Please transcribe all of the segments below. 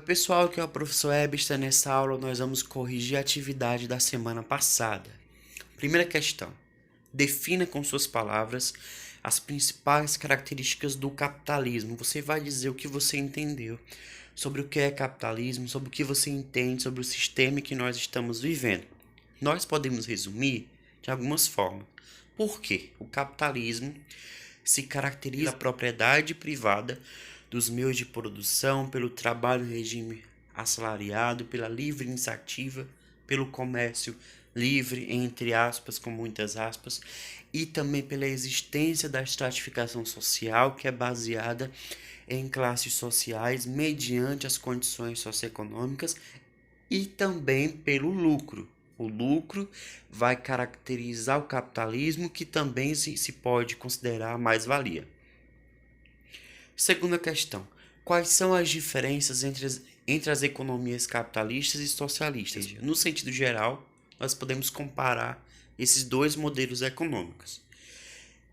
Pessoal, aqui é o professor Ebster. Nessa aula nós vamos corrigir a atividade da semana passada. Primeira questão. Defina com suas palavras as principais características do capitalismo. Você vai dizer o que você entendeu sobre o que é capitalismo, sobre o que você entende sobre o sistema que nós estamos vivendo. Nós podemos resumir de algumas formas. Por quê? O capitalismo se caracteriza pela propriedade privada dos meios de produção, pelo trabalho em regime assalariado, pela livre iniciativa, pelo comércio livre, entre aspas, com muitas aspas, e também pela existência da estratificação social, que é baseada em classes sociais mediante as condições socioeconômicas, e também pelo lucro. O lucro vai caracterizar o capitalismo, que também se pode considerar mais-valia. Segunda questão. Quais são as diferenças entre as economias capitalistas e socialistas? No sentido geral, nós podemos comparar esses dois modelos econômicos.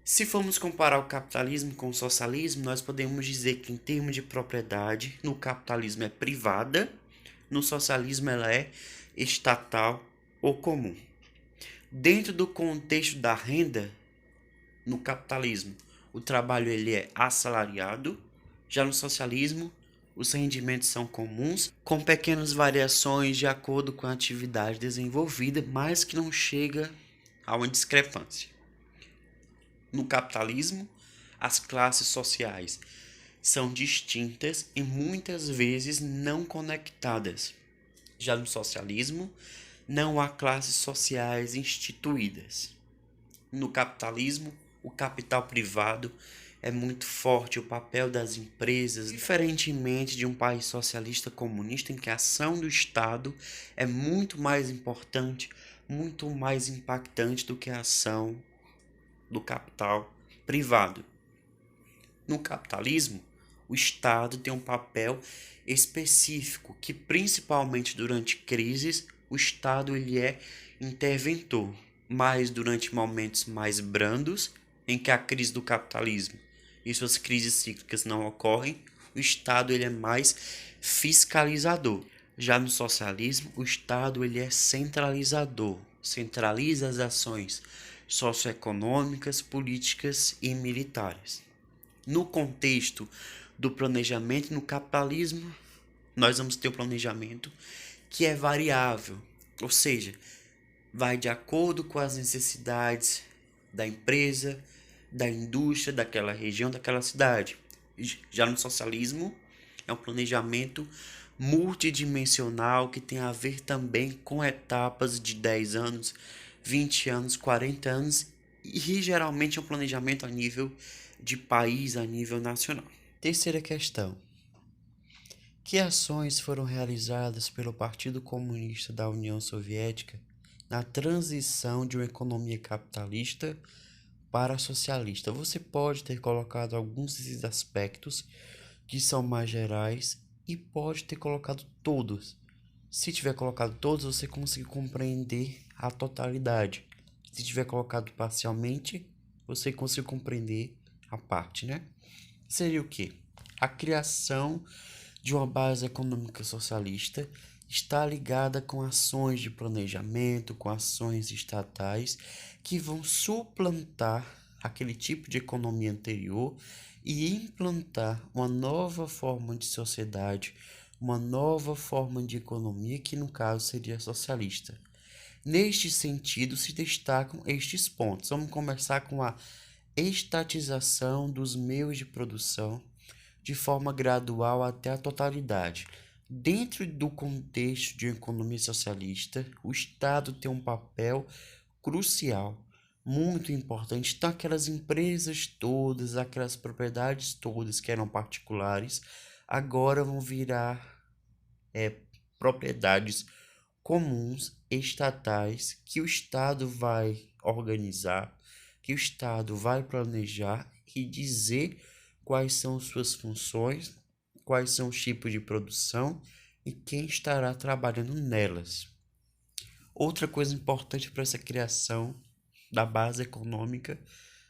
Se formos comparar o capitalismo com o socialismo, nós podemos dizer que, em termos de propriedade, no capitalismo é privada, no socialismo ela é estatal ou comum. Dentro do contexto da renda, no capitalismo, o trabalho ele é assalariado. Já no socialismo, os rendimentos são comuns, com pequenas variações de acordo com a atividade desenvolvida, mas que não chega a uma discrepância. No capitalismo, as classes sociais são distintas e muitas vezes não conectadas. Já no socialismo, não há classes sociais instituídas. No capitalismo, o capital privado é muito forte, o papel das empresas, diferentemente de um país socialista comunista em que a ação do Estado é muito mais importante, muito mais impactante do que a ação do capital privado. No capitalismo, o Estado tem um papel específico, que principalmente durante crises, o Estado ele é interventor, mas durante momentos mais brandos, em que a crise do capitalismo e suas crises cíclicas não ocorrem, o Estado ele é mais fiscalizador. Já no socialismo, o Estado ele é centralizador, centraliza as ações socioeconômicas, políticas e militares. No contexto do planejamento no capitalismo, nós vamos ter o planejamento que é variável, ou seja, vai de acordo com as necessidades da empresa, da indústria, daquela região, daquela cidade. Já no socialismo, é um planejamento multidimensional que tem a ver também com etapas de 10 anos, 20 anos, 40 anos e geralmente é um planejamento a nível de país, a nível nacional. Terceira questão. Que ações foram realizadas pelo Partido Comunista da União Soviética na transição de uma economia capitalista para socialista? Você pode ter colocado alguns desses aspectos que são mais gerais e pode ter colocado todos. Se tiver colocado todos, você consegue compreender a totalidade. Se tiver colocado parcialmente, você consegue compreender a parte, né? Seria o quê? A criação de uma base econômica socialista está ligada com ações de planejamento, com ações estatais que vão suplantar aquele tipo de economia anterior e implantar uma nova forma de sociedade, uma nova forma de economia que no caso seria socialista. Neste sentido se destacam estes pontos. Vamos começar com a estatização dos meios de produção de forma gradual até a totalidade. Dentro do contexto de uma economia socialista, o Estado tem um papel crucial, muito importante. Então, aquelas empresas todas, aquelas propriedades todas que eram particulares, agora vão virar propriedades comuns, estatais, que o Estado vai organizar, que o Estado vai planejar e dizer quais são suas funções, quais são os tipos de produção e quem estará trabalhando nelas. Outra coisa importante para essa criação da base econômica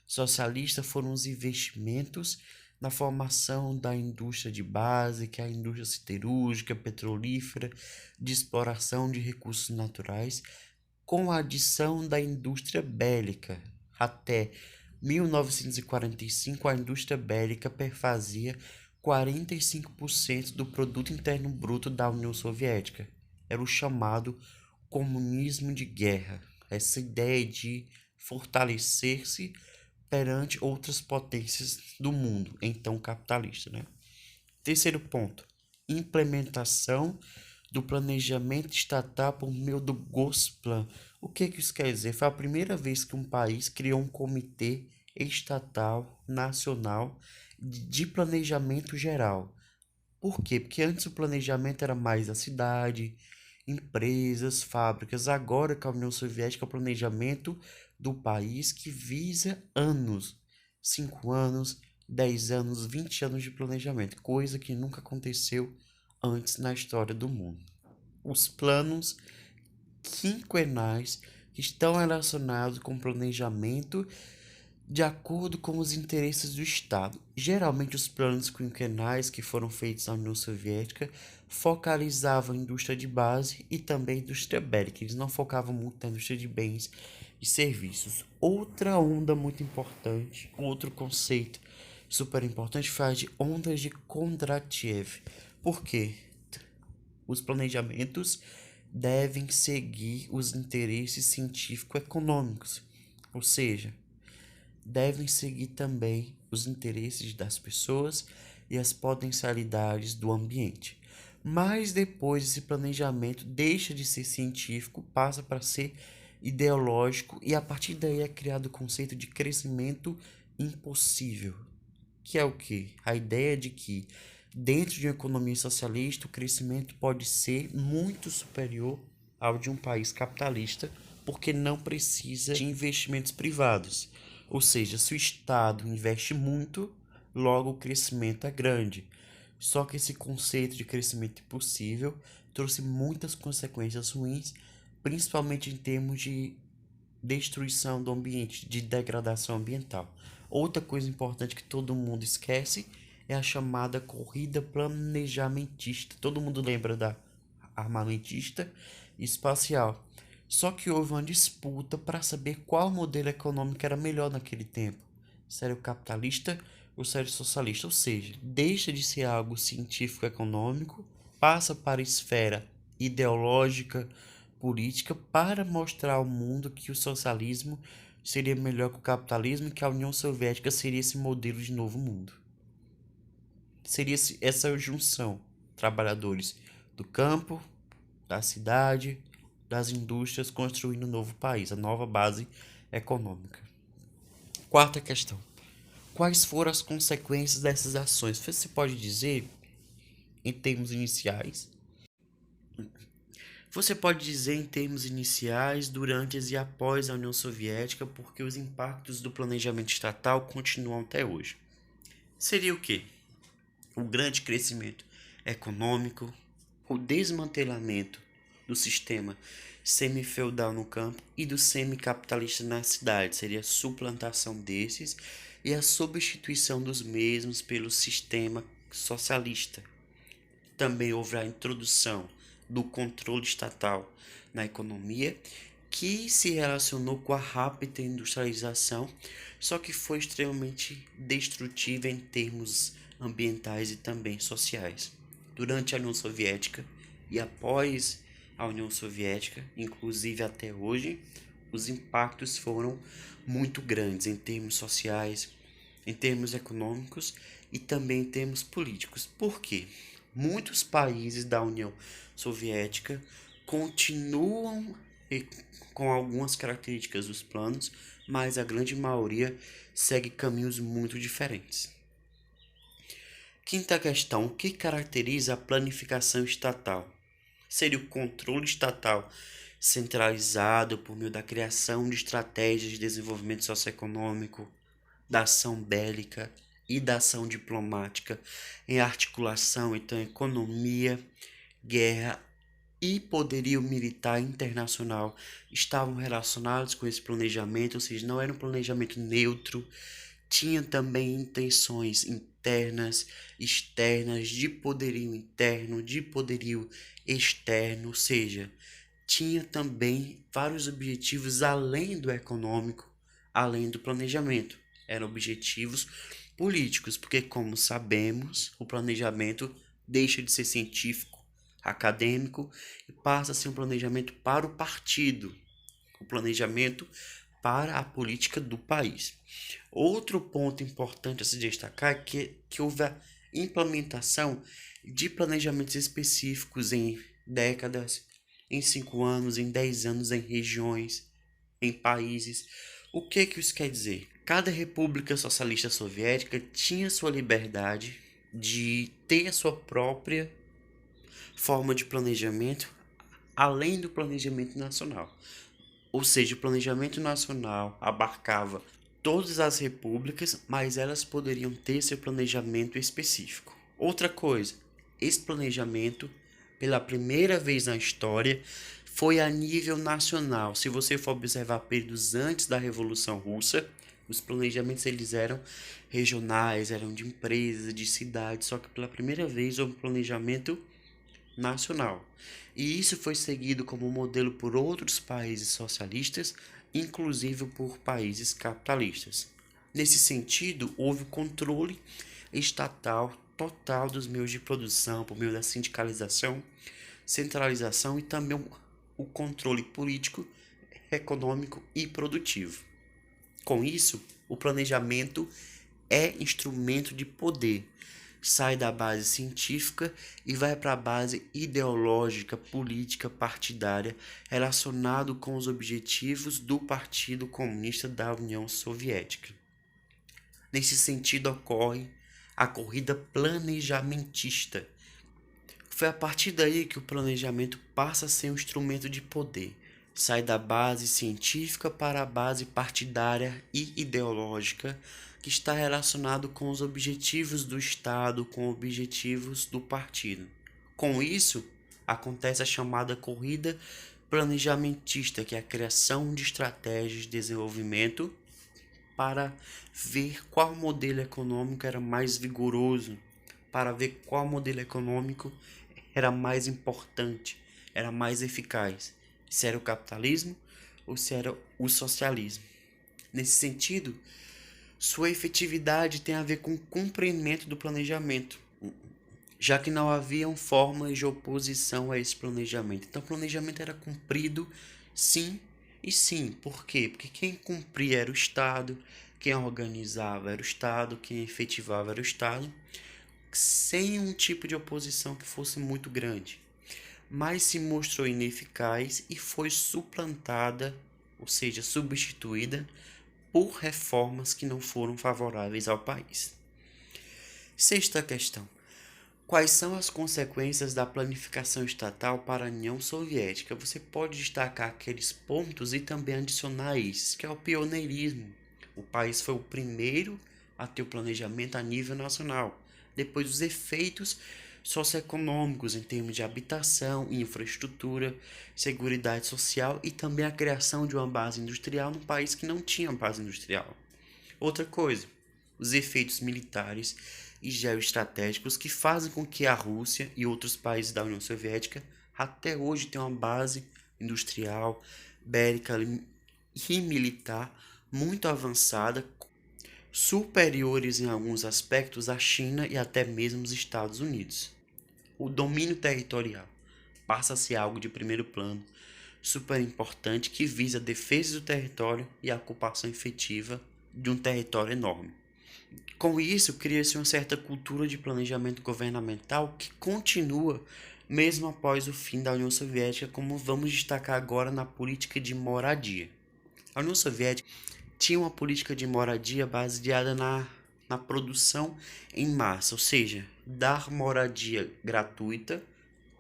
socialista foram os investimentos na formação da indústria de base, que é a indústria siderúrgica, petrolífera, de exploração de recursos naturais, com a adição da indústria bélica. Até 1945, a indústria bélica perfazia 45% do produto interno bruto da União Soviética. Era o chamado comunismo de guerra. Essa ideia de fortalecer-se perante outras potências do mundo, então capitalista, né? Terceiro ponto, implementação do planejamento estatal por meio do Gosplan. O que isso quer dizer? Foi a primeira vez que um país criou um comitê estatal nacional de planejamento geral. Por quê? Porque antes o planejamento era mais a cidade, empresas, fábricas. Agora com a União Soviética, é o planejamento do país que visa anos, 5 anos, 10 anos, 20 anos de planejamento, coisa que nunca aconteceu antes na história do mundo. Os planos quinquenais estão relacionados com planejamento de acordo com os interesses do Estado. Geralmente, os planos quinquenais que foram feitos na União Soviética focalizavam a indústria de base e também a indústria bélica. Eles não focavam muito na indústria de bens e serviços. Outra onda muito importante, outro conceito super importante, faz de ondas de Kondratiev. Por quê? Os planejamentos devem seguir os interesses científico-econômicos, ou seja, devem seguir também os interesses das pessoas e as potencialidades do ambiente. Mas depois esse planejamento deixa de ser científico, passa para ser ideológico e a partir daí é criado o conceito de crescimento impossível, que é o quê? A ideia de que dentro de uma economia socialista o crescimento pode ser muito superior ao de um país capitalista, porque não precisa de investimentos privados. Ou seja, se o Estado investe muito, logo o crescimento é grande. Só que esse conceito de crescimento impossível trouxe muitas consequências ruins, principalmente em termos de destruição do ambiente, de degradação ambiental. Outra coisa importante que todo mundo esquece é a chamada corrida planejamentista. Todo mundo lembra da armamentista espacial. Só que houve uma disputa para saber qual modelo econômico era melhor naquele tempo. Se era o capitalista ou se era o socialista. Ou seja, deixa de ser algo científico-econômico, passa para a esfera ideológica, política, para mostrar ao mundo que o socialismo seria melhor que o capitalismo e que a União Soviética seria esse modelo de novo mundo. Seria essa junção, trabalhadores do campo, da cidade, das indústrias, construindo um novo país, a nova base econômica. Quarta questão. Quais foram as consequências dessas ações? Você pode dizer, em termos iniciais, durante e após a União Soviética, porque os impactos do planejamento estatal continuam até hoje. Seria o quê? O grande crescimento econômico, o desmantelamento do sistema semi-feudal no campo e do semi-capitalista na cidade, seria a suplantação desses e a substituição dos mesmos pelo sistema socialista. Também houve a introdução do controle estatal na economia, que se relacionou com a rápida industrialização, só que foi extremamente destrutiva em termos ambientais e também sociais. Durante a União Soviética e após a União Soviética, inclusive até hoje, os impactos foram muito grandes em termos sociais, em termos econômicos e também em termos políticos. Por quê? Muitos países da União Soviética continuam com algumas características dos planos, mas a grande maioria segue caminhos muito diferentes. Quinta questão: o que caracteriza a planificação estatal? Seria o controle estatal centralizado por meio da criação de estratégias de desenvolvimento socioeconômico, da ação bélica e da ação diplomática, em articulação então economia, guerra e poderio militar internacional estavam relacionados com esse planejamento, ou seja, não era um planejamento neutro, tinha também intenções internas, externas, de poderio interno, de poderio externo, ou seja, tinha também vários objetivos além do econômico, além do planejamento. Eram objetivos políticos, porque, como sabemos, o planejamento deixa de ser científico, acadêmico e passa a ser um planejamento para o partido, o planejamento para a política do país. Outro ponto importante a se destacar é que houve a implementação de planejamentos específicos em décadas, em 5 anos, em 10 anos, em regiões, em países. O que isso quer dizer? Cada república socialista soviética tinha sua liberdade de ter a sua própria forma de planejamento, além do planejamento nacional. Ou seja, o planejamento nacional abarcava todas as repúblicas, mas elas poderiam ter seu planejamento específico. Outra coisa, esse planejamento, pela primeira vez na história, foi a nível nacional. Se você for observar períodos antes da Revolução Russa, os planejamentos eles eram regionais, eram de empresas, de cidades, só que pela primeira vez houve um planejamento nacional. E isso foi seguido como modelo por outros países socialistas, inclusive por países capitalistas. Nesse sentido, houve controle estatal total dos meios de produção por meio da sindicalização, centralização e também o controle político, econômico e produtivo. Com isso, o planejamento é instrumento de poder, sai da base científica e vai para a base ideológica, política, partidária, relacionado com os objetivos do Partido Comunista da União Soviética. Nesse sentido ocorre a corrida planejamentista. Foi a partir daí que o planejamento passa a ser um instrumento de poder. Sai da base científica para a base partidária e ideológica, que está relacionado com os objetivos do Estado, com objetivos do partido. Com isso, acontece a chamada corrida planejamentista, que é a criação de estratégias de desenvolvimento para ver qual modelo econômico era mais vigoroso, para ver qual modelo econômico era mais importante, era mais eficaz, se era o capitalismo ou se era o socialismo. Nesse sentido, sua efetividade tem a ver com o cumprimento do planejamento, já que não haviam formas de oposição a esse planejamento. Então, o planejamento era cumprido sim e sim. Por quê? Porque quem cumpria era o Estado, quem organizava era o Estado, quem efetivava era o Estado, sem um tipo de oposição que fosse muito grande. Mas se mostrou ineficaz e foi suplantada, ou seja, substituída por reformas que não foram favoráveis ao país. Sexta questão. Quais são as consequências da planificação estatal para a União Soviética? Você pode destacar aqueles pontos e também adicionar esses, que é o pioneirismo. O país foi o primeiro a ter o planejamento a nível nacional. Depois, os efeitos socioeconômicos em termos de habitação, infraestrutura, seguridade social e também a criação de uma base industrial num país que não tinha base industrial. Outra coisa, os efeitos militares e geoestratégicos que fazem com que a Rússia e outros países da União Soviética até hoje tenham uma base industrial, bélica e militar muito avançada, superiores em alguns aspectos à China e até mesmo os Estados Unidos. O domínio territorial passa a ser algo de primeiro plano, super importante, que visa a defesa do território e a ocupação efetiva de um território enorme. Com isso, cria-se uma certa cultura de planejamento governamental que continua mesmo após o fim da União Soviética, como vamos destacar agora na política de moradia. A União Soviética tinha uma política de moradia baseada na produção em massa, ou seja, dar moradia gratuita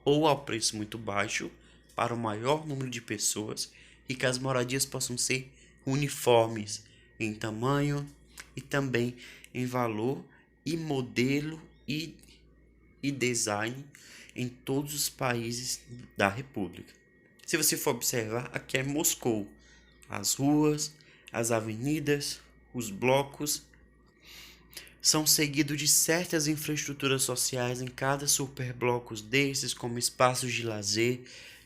ou ao preço muito baixo para o maior número de pessoas e que as moradias possam ser uniformes em tamanho e também em valor e modelo e design em todos os países da República. Se você for observar, aqui é Moscou, as ruas, as avenidas, os blocos são seguidos de certas infraestruturas sociais em cada superblocos desses, como espaços de lazer,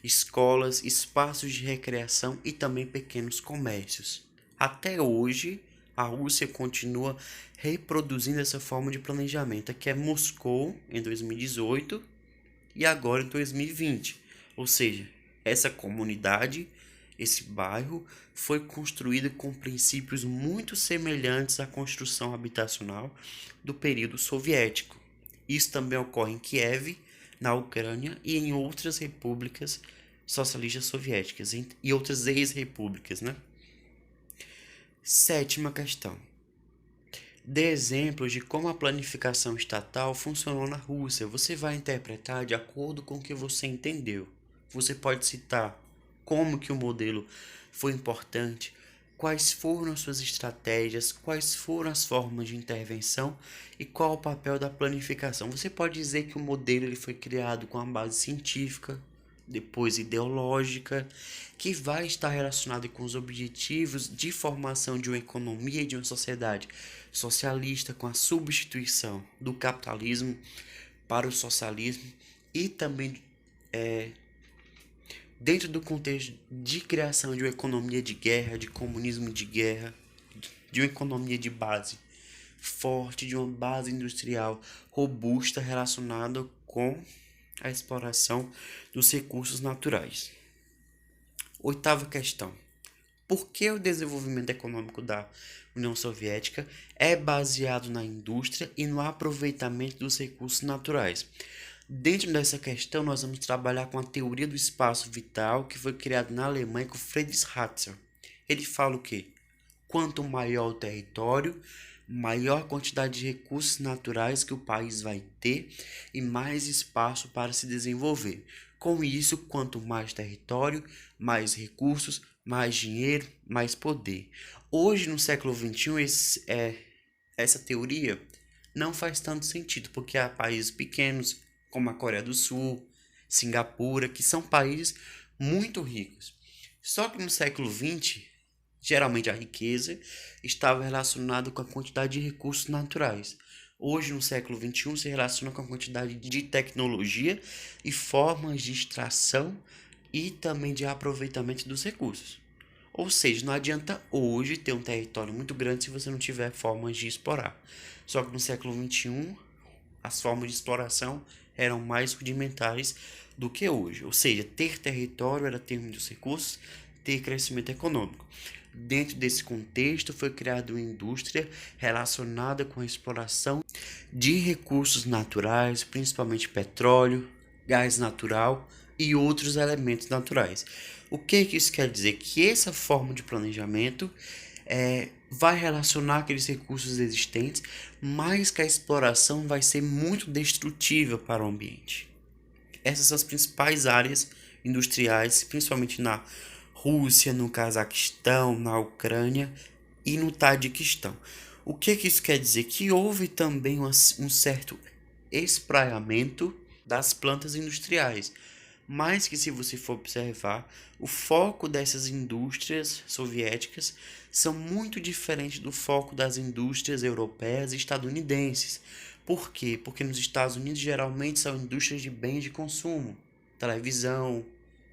escolas, espaços de recreação e também pequenos comércios. Até hoje, a Rússia continua reproduzindo essa forma de planejamento, que é Moscou em 2018 e agora em 2020. Ou seja, essa comunidade, esse bairro, foi construído com princípios muito semelhantes à construção habitacional do período soviético. Isso também ocorre em Kiev, na Ucrânia e em outras repúblicas socialistas soviéticas e outras ex-repúblicas, né? Sétima questão. Dê exemplos de como a planificação estatal funcionou na Rússia. Você vai interpretar de acordo com o que você entendeu. Você pode citar como que o modelo foi importante, quais foram as suas estratégias, quais foram as formas de intervenção e qual o papel da planificação. Você pode dizer que o modelo ele foi criado com a base científica, depois ideológica, que vai estar relacionado com os objetivos de formação de uma economia e de uma sociedade socialista, com a substituição do capitalismo para o socialismo e também dentro do contexto de criação de uma economia de guerra, de comunismo de guerra, de uma economia de base forte, de uma base industrial robusta relacionada com a exploração dos recursos naturais. Oitava questão. Por que o desenvolvimento econômico da União Soviética é baseado na indústria e no aproveitamento dos recursos naturais? Dentro dessa questão, nós vamos trabalhar com a teoria do espaço vital que foi criada na Alemanha com Friedrich Hatzel. Ele fala o quê? Quanto maior o território, maior a quantidade de recursos naturais que o país vai ter e mais espaço para se desenvolver. Com isso, quanto mais território, mais recursos, mais dinheiro, mais poder. Hoje, no século XXI, essa teoria não faz tanto sentido, porque há países pequenos, como a Coreia do Sul, Singapura, que são países muito ricos. Só que no século XX, geralmente a riqueza estava relacionada com a quantidade de recursos naturais. Hoje, no século XXI, se relaciona com a quantidade de tecnologia e formas de extração e também de aproveitamento dos recursos. Ou seja, não adianta hoje ter um território muito grande se você não tiver formas de explorar. Só que no século XXI, as formas de exploração eram mais rudimentares do que hoje. Ou seja, ter território era ter muitos recursos, ter crescimento econômico. Dentro desse contexto, foi criada uma indústria relacionada com a exploração de recursos naturais, principalmente petróleo, gás natural e outros elementos naturais. O que isso quer dizer? Que essa forma de planejamento vai relacionar aqueles recursos existentes, mas que a exploração vai ser muito destrutiva para o ambiente. Essas são as principais áreas industriais, principalmente na Rússia, no Cazaquistão, na Ucrânia e no Tajiquistão. O que isso quer dizer? Que houve também um certo espraiamento das plantas industriais, mas que, se você for observar, o foco dessas indústrias soviéticas são muito diferentes do foco das indústrias europeias e estadunidenses. Por quê? Porque nos Estados Unidos geralmente são indústrias de bens de consumo, televisão,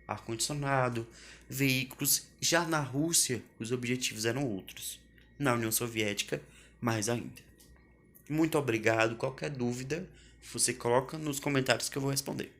ar-condicionado, veículos. Já na Rússia, os objetivos eram outros. Na União Soviética, mais ainda. Muito obrigado. Qualquer dúvida, você coloca nos comentários que eu vou responder.